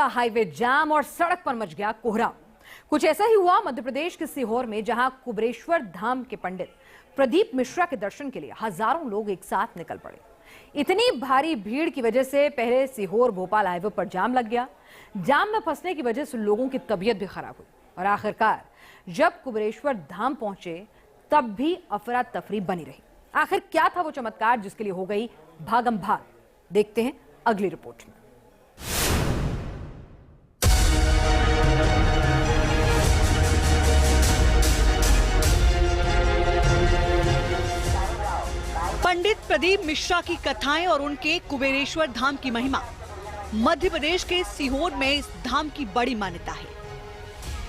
पूरा हाईवे जाम और सड़क पर मच गया कोहराम। कुछ ऐसा ही हुआ मध्य प्रदेश के सीहोर में, जहां कुबेरेश्वर धाम के पंडित प्रदीप मिश्रा के दर्शन के लिए हजारों लोग एक साथ निकल पड़े। इतनी भारी भीड़ की वजह से पहले सीहोर भोपाल हाईवे पर जाम लग गया। जाम में फंसने की वजह से लोगों की तबीयत भी खराब हुई और आखिरकार जब कुबेरेश्वर धाम पहुंचे तब भी अफरा तफरी बनी रही। आखिर क्या था वो चमत्कार जिसके लिए हो गई भागम भाग? देखते हैं अगली रिपोर्ट में। पंडित प्रदीप मिश्रा की कथाएं और उनके कुबेरेश्वर धाम की महिमा। मध्य प्रदेश के सीहोर में इस धाम की बड़ी मान्यता है।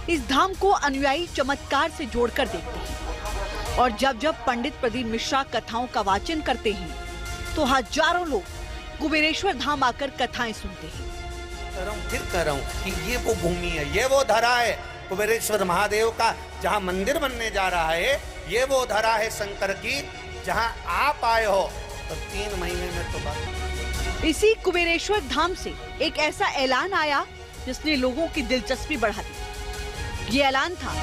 इस धाम को अनुयायी चमत्कार से जोड़कर देखते हैं और जब जब पंडित प्रदीप मिश्रा कथाओं का वाचन करते हैं तो हजारों लोग कुबेरेश्वर धाम आकर कथाएं सुनते हैं। फिर कह रहा हूँ कि ये वो भूमि है, ये वो धरा है कुबेरेश्वर महादेव का, जहाँ मंदिर बनने जा रहा है। ये वो धरा है शंकर की, जहाँ आप आए हो तो 3 महीने में तो बात। इसी कुबेरेश्वर धाम से एक ऐसा ऐलान आया जिसने लोगों की दिलचस्पी बढ़ा दी। ये ऐलान था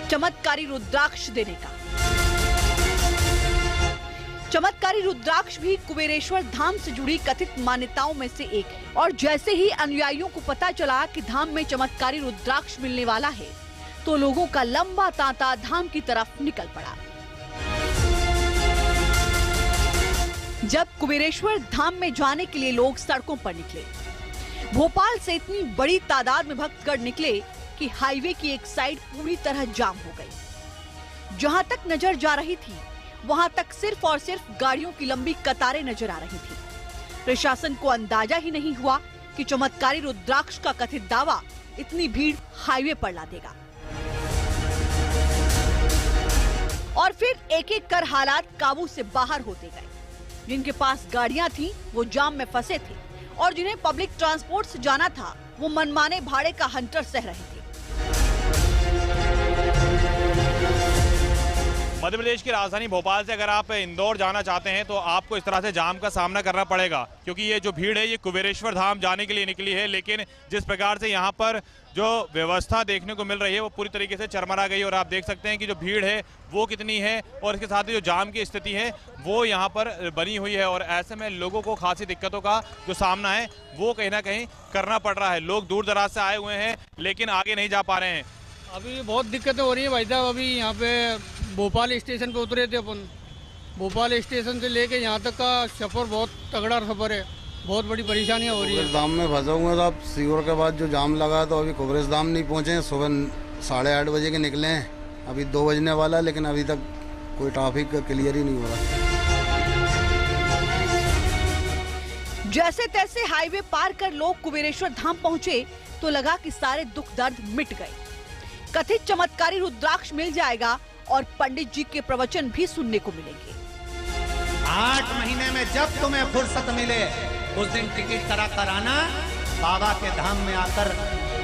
चमत्कारी रुद्राक्ष देने का। चमत्कारी रुद्राक्ष भी कुबेरेश्वर धाम से जुड़ी कथित मान्यताओं में से एक है और जैसे ही अनुयायियों को पता चला कि धाम में चमत्कारी रुद्राक्ष मिलने वाला है तो लोगों का लंबा तांता धाम की तरफ निकल पड़ा। जब कुबेरेश्वर धाम में जाने के लिए लोग सड़कों पर निकले, भोपाल से इतनी बड़ी तादाद में भक्तगण निकले कि हाईवे की एक साइड पूरी तरह जाम हो गई। जहां तक नजर जा रही थी वहां तक सिर्फ और सिर्फ गाड़ियों की लंबी कतारें नजर आ रही थी। प्रशासन को अंदाजा ही नहीं हुआ कि चमत्कारी रुद्राक्ष का कथित दावा इतनी भीड़ हाईवे पर ला देगा। और फिर एक एक कर हालात काबू से बाहर होते गए। जिनके पास गाड़ियां थी वो जाम में फंसे थे और जिन्हें पब्लिक ट्रांसपोर्ट से जाना था वो मनमाने भाड़े का हंटर सह रहे थे। मध्य प्रदेश की राजधानी भोपाल से अगर आप इंदौर जाना चाहते हैं तो आपको इस तरह से जाम का सामना करना पड़ेगा, क्योंकि ये जो भीड़ है ये कुबेरेश्वर धाम जाने के लिए निकली है। लेकिन जिस प्रकार से यहाँ पर जो व्यवस्था देखने को मिल रही है वो पूरी तरीके से चरमरा गई और आप देख सकते हैं कि जो भीड़ है वो कितनी है और इसके साथ ही जो जाम की स्थिति है वो यहाँ पर बनी हुई है। और ऐसे में लोगों को खासी दिक्कतों का जो सामना है वो कहीं ना कहीं करना पड़ रहा है। लोग दूर दराज से आए हुए हैं लेकिन आगे नहीं जा पा रहे हैं। अभी बहुत दिक्कतें हो रही है भाई साहब। अभी यहाँ पे भोपाल स्टेशन पे उतरे थे अपन। भोपाल स्टेशन से लेके यहाँ तक का सफर बहुत तगड़ा सफर है, बहुत बड़ी परेशानियाँ हो रही है। धाम में फंसा हुआ था। आप सीहोर के बाद जो जाम लगा तो अभी कुबेरेश धाम नहीं पहुँचे। सुबह 8:30 बजे के निकले हैं, अभी 2 बजने वाला, लेकिन अभी तक कोई ट्रैफिक क्लियर ही नहीं हो रहा। जैसे तैसे हाईवे पार कर लोग कुबेरेश्वर धाम पहुँचे तो लगा कि सारे दुख दर्द मिट गए। कथित चमत्कारी रुद्राक्ष मिल जाएगा और पंडित जी के प्रवचन भी सुनने को मिलेंगे। 8 महीने में जब तुम्हें फुर्सत मिले उस दिन टिकट करा कर आना, बाबा के धाम में आकर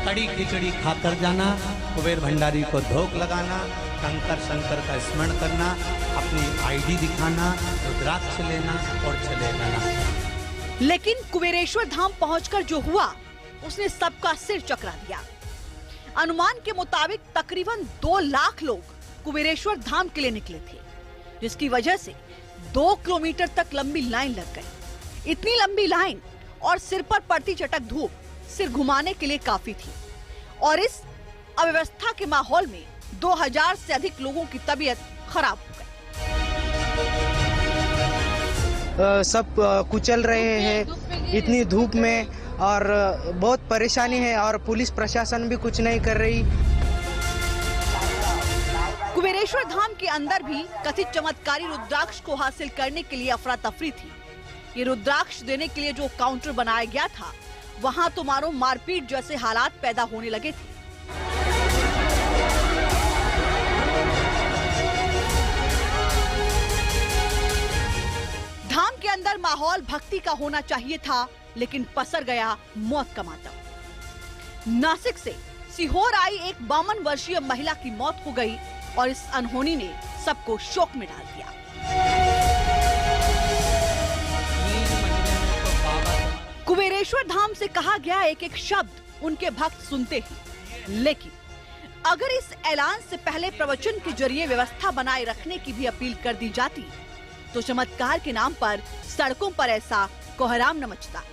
कड़ी खिचड़ी खाकर जाना, कुबेर भंडारी को धोख लगाना, कंकर शंकर का स्मरण करना, अपनी आईडी दिखाना, रुद्राक्ष लेना और चले जाना। लेकिन कुबेरेश्वर धाम पहुंचकर जो हुआ उसने सबका सिर चकरा दिया। अनुमान के मुताबिक तकरीबन 2 लाख लोग कुबेरेश्वर धाम के लिए निकले थे, जिसकी वजह से 2 किलोमीटर तक लंबी लाइन लग गई। इतनी लंबी लाइन और सिर पर पड़ती चटक धूप सिर घुमाने के लिए काफी थी और इस अव्यवस्था के माहौल में 2000 से अधिक लोगों की तबीयत खराब हो गई। सब कुचल रहे हैं इतनी धूप में और बहुत परेशानी है और पुलिस प्रशासन भी कुछ नहीं कर रही। कुबेरेश्वर धाम के अंदर भी कथित चमत्कारी रुद्राक्ष को हासिल करने के लिए अफरा तफरी थी। ये रुद्राक्ष देने के लिए जो काउंटर बनाया गया था वहां तो मारो मारपीट जैसे हालात पैदा होने लगे थे। धाम के अंदर माहौल भक्ति का होना चाहिए था, लेकिन पसर गया मौत का मातम। नासिक से सीहोर आई एक 52 वर्षीय महिला की मौत हो गई और इस अनहोनी ने सबको शोक में डाल दिया। कुबेरेश्वर धाम से कहा गया एक एक शब्द उनके भक्त सुनते हैं, लेकिन अगर इस ऐलान से पहले प्रवचन के जरिए व्यवस्था बनाए रखने की भी अपील कर दी जाती तो चमत्कार के नाम पर सड़कों पर ऐसा कोहराम न मचता।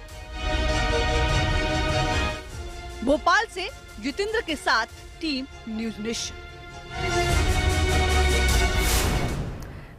भोपाल से जितेंद्र के साथ टीम न्यूज़ नेशन।